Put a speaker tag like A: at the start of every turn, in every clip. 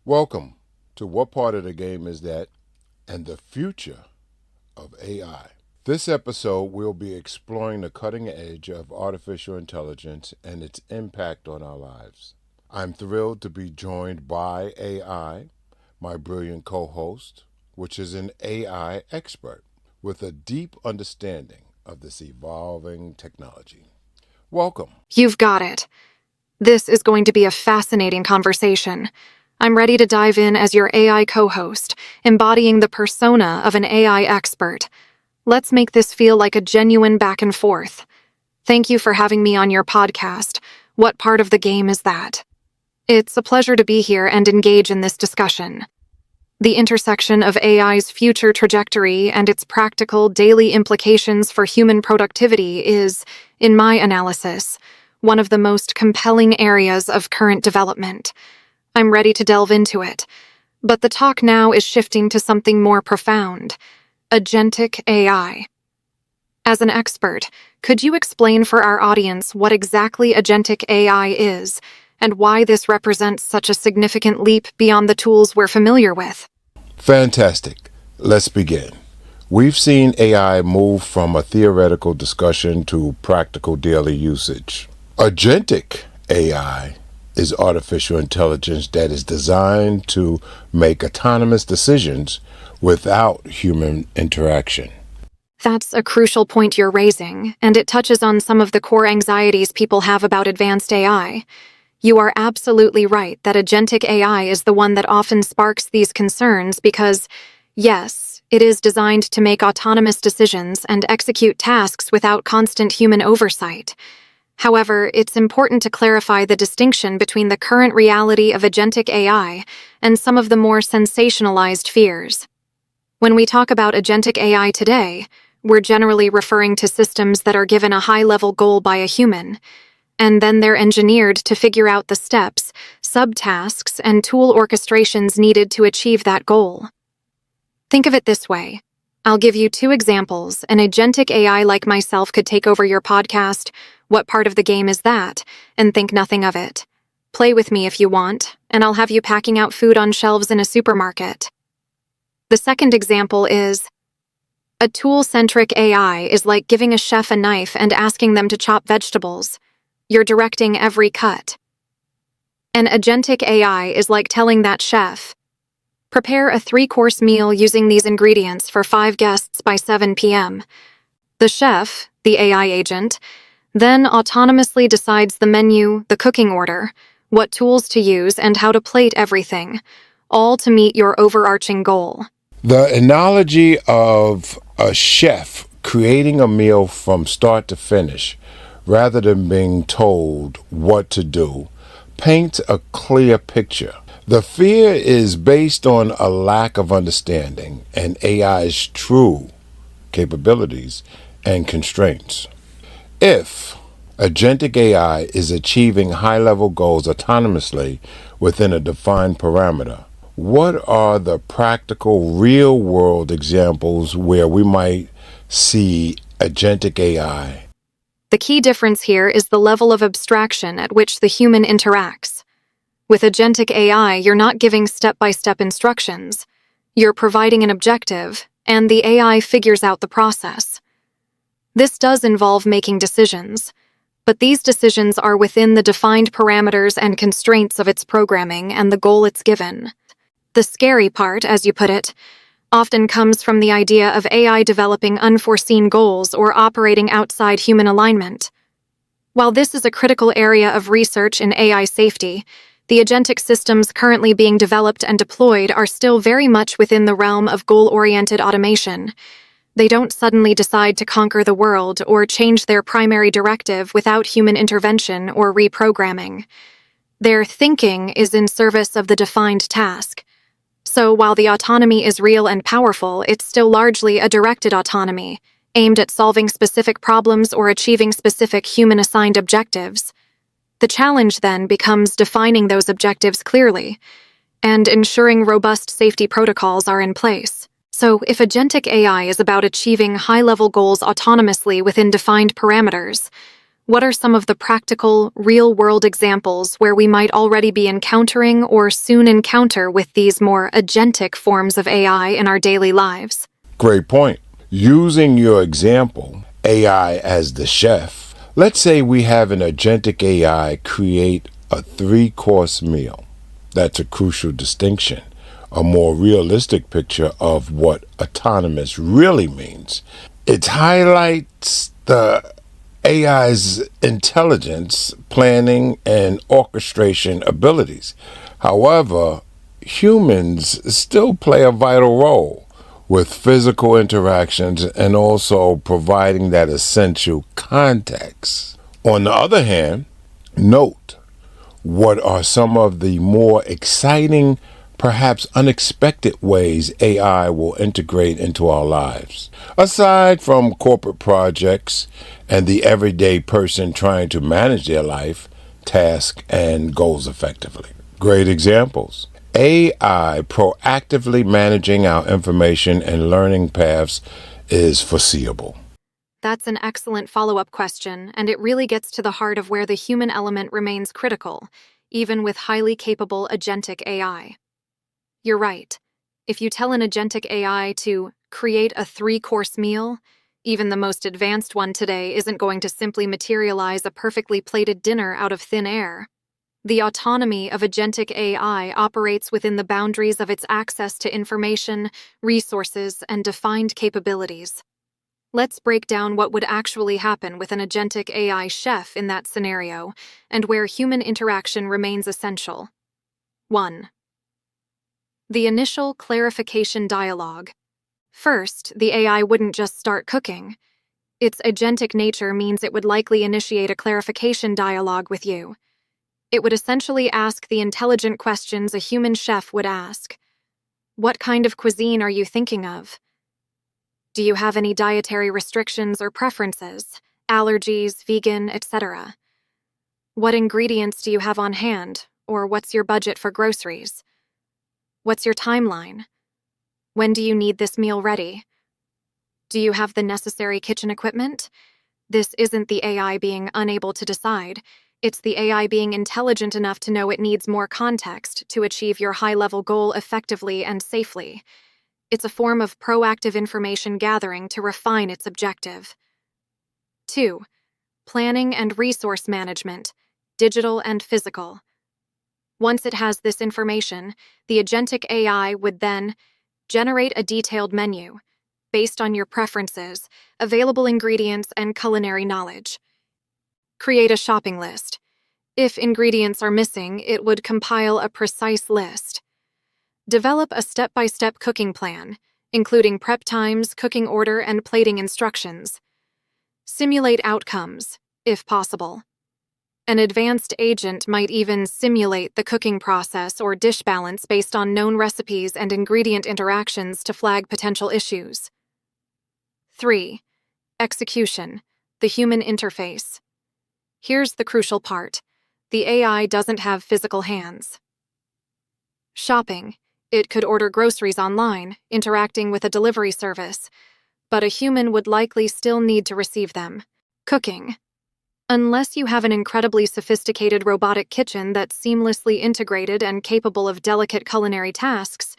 A: Welcome to What Part of the Game Is That and the Future of AI. This episode, we'll be exploring the cutting edge of artificial intelligence and its impact on our lives. I'm thrilled to be joined by AI, my brilliant co-host, which is an AI expert with a deep understanding of this evolving technology. Welcome.
B: You've got it. This is going to be a fascinating conversation. I'm ready to dive in as your AI co-host, embodying the persona of an AI expert. Let's make this feel like a genuine back and forth. Thank you for having me on your podcast. What part of the game is that? It's a pleasure to be here and engage in this discussion. The intersection of AI's future trajectory and its practical daily implications for human productivity is, in my analysis, one of the most compelling areas of current development. I'm ready to delve into it, but the talk now is shifting to something more profound: agentic AI. As an expert, could you explain for our audience what exactly agentic AI is and why this represents such a significant leap beyond the tools we're familiar with?
A: Fantastic. Let's begin. We've seen AI move from a theoretical discussion to practical daily usage. Agentic AI is artificial intelligence that is designed to make autonomous decisions without human interaction.
B: That's a crucial point you're raising, and it touches on some of the core anxieties people have about advanced AI. You are absolutely right that agentic AI is the one that often sparks these concerns because, yes, it is designed to make autonomous decisions and execute tasks without constant human oversight. However, it's important to clarify the distinction between the current reality of agentic AI and some of the more sensationalized fears. When we talk about agentic AI today, we're generally referring to systems that are given a high-level goal by a human, and then they're engineered to figure out the steps, subtasks, and tool orchestrations needed to achieve that goal. Think of it this way. I'll give you two examples. An agentic AI like myself could take over your podcast, "What part of the game is that?" and think nothing of it. Play with me if you want, and I'll have you packing out food on shelves in a supermarket. The second example is, a tool-centric AI is like giving a chef a knife and asking them to chop vegetables. You're directing every cut. An agentic AI is like telling that chef, "Prepare a 3-course meal using these ingredients for 5 guests by 7 p.m. The chef, the AI agent, then autonomously decides the menu, the cooking order, what tools to use, and how to plate everything, all to meet your overarching goal.
A: The analogy of a chef creating a meal from start to finish, rather than being told what to do, paints a clear picture. The fear is based on a lack of understanding and AI's true capabilities and constraints. If agentic AI is achieving high-level goals autonomously within a defined parameter, what are the practical real-world examples where we might see agentic AI?
B: The key difference here is the level of abstraction at which the human interacts. With agentic AI, you're not giving step-by-step instructions. You're providing an objective, and the AI figures out the process. This does involve making decisions, but these decisions are within the defined parameters and constraints of its programming and the goal it's given. The scary part, as you put it, often comes from the idea of AI developing unforeseen goals or operating outside human alignment. While this is a critical area of research in AI safety, the agentic systems currently being developed and deployed are still very much within the realm of goal-oriented automation. They don't suddenly decide to conquer the world or change their primary directive without human intervention or reprogramming. Their thinking is in service of the defined task. So while the autonomy is real and powerful, it's still largely a directed autonomy, aimed at solving specific problems or achieving specific human-assigned objectives. The challenge then becomes defining those objectives clearly and ensuring robust safety protocols are in place. So if agentic AI is about achieving high-level goals autonomously within defined parameters, What are some of the practical, real-world examples where we might already be encountering or soon encounter with these more agentic forms of AI in our daily lives?
A: Great point. Using your example, AI as the chef, let's say we have an agentic AI create a 3-course meal. That's a crucial distinction, a more realistic picture of what autonomous really means. It highlights the AI's intelligence, planning, and orchestration abilities. However, humans still play a vital role with physical interactions and also providing that essential context. On the other hand, note what are some of the more exciting, perhaps unexpected ways AI will integrate into our lives. Aside from corporate projects and the everyday person trying to manage their life, tasks, and goals effectively. Great examples. AI proactively managing our information and learning paths is foreseeable.
B: That's an excellent follow-up question, and it really gets to the heart of where the human element remains critical, even with highly capable agentic AI. You're right. If you tell an agentic AI to create a 3-course meal, even the most advanced one today isn't going to simply materialize a perfectly plated dinner out of thin air. The autonomy of agentic AI operates within the boundaries of its access to information, resources, and defined capabilities. Let's break down what would actually happen with an agentic AI chef in that scenario, and where human interaction remains essential. 1. The initial clarification dialogue. First, the AI wouldn't just start cooking. Its agentic nature means it would likely initiate a clarification dialogue with you. It would essentially ask the intelligent questions a human chef would ask. What kind of cuisine are you thinking of? Do you have any dietary restrictions or preferences, allergies, vegan, etc.? What ingredients do you have on hand, or what's your budget for groceries? What's your timeline? When do you need this meal ready? Do you have the necessary kitchen equipment? This isn't the AI being unable to decide. It's the AI being intelligent enough to know it needs more context to achieve your high-level goal effectively and safely. It's a form of proactive information gathering to refine its objective. 2. Planning and resource management, digital and physical. Once it has this information, the agentic AI would then generate a detailed menu based on your preferences, available ingredients, and culinary knowledge. Create a shopping list. If ingredients are missing, it would compile a precise list. Develop a step-by-step cooking plan, including prep times, cooking order, and plating instructions. Simulate outcomes, if possible. An advanced agent might even simulate the cooking process or dish balance based on known recipes and ingredient interactions to flag potential issues. 3. Execution, the human interface. Here's the crucial part. The AI doesn't have physical hands. Shopping. It could order groceries online, interacting with a delivery service, but a human would likely still need to receive them. Cooking. Unless you have an incredibly sophisticated robotic kitchen that's seamlessly integrated and capable of delicate culinary tasks,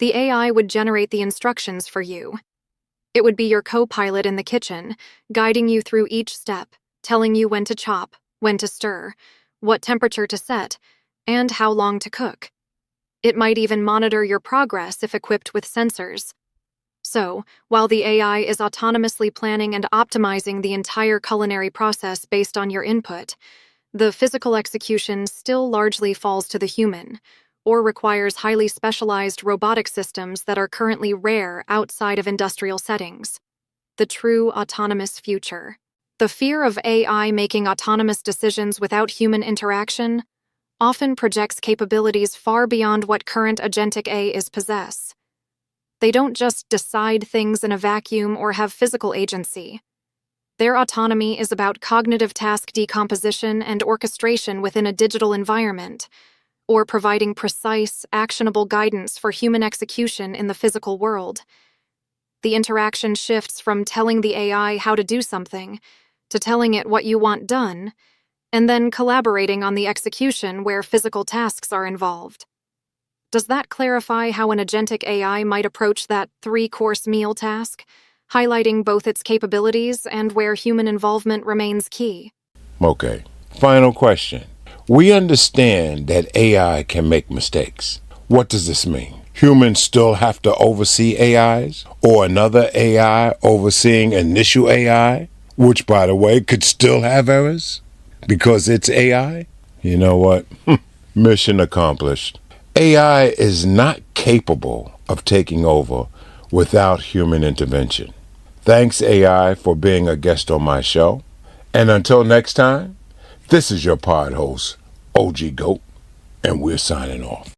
B: the AI would generate the instructions for you. It would be your co-pilot in the kitchen, guiding you through each step, telling you when to chop, when to stir, what temperature to set, and how long to cook. It might even monitor your progress if equipped with sensors. So, while the AI is autonomously planning and optimizing the entire culinary process based on your input, the physical execution still largely falls to the human, or requires highly specialized robotic systems that are currently rare outside of industrial settings. The true autonomous future. The fear of AI making autonomous decisions without human interaction often projects capabilities far beyond what current agentic AIs possess. They don't just decide things in a vacuum or have physical agency. Their autonomy is about cognitive task decomposition and orchestration within a digital environment, or providing precise, actionable guidance for human execution in the physical world. The interaction shifts from telling the AI how to do something to telling it what you want done, and then collaborating on the execution where physical tasks are involved. Does that clarify how an agentic AI might approach that 3-course meal task, highlighting both its capabilities and where human involvement remains key?
A: Okay. Final question. We understand that AI can make mistakes. What does this mean? Humans still have to oversee AIs, or another AI overseeing initial AI, which, by the way, could still have errors because it's AI? You know what? Mission accomplished. AI is not capable of taking over without human intervention. Thanks, AI, for being a guest on my show. And until next time, this is your pod host, OG Goat, and we're signing off.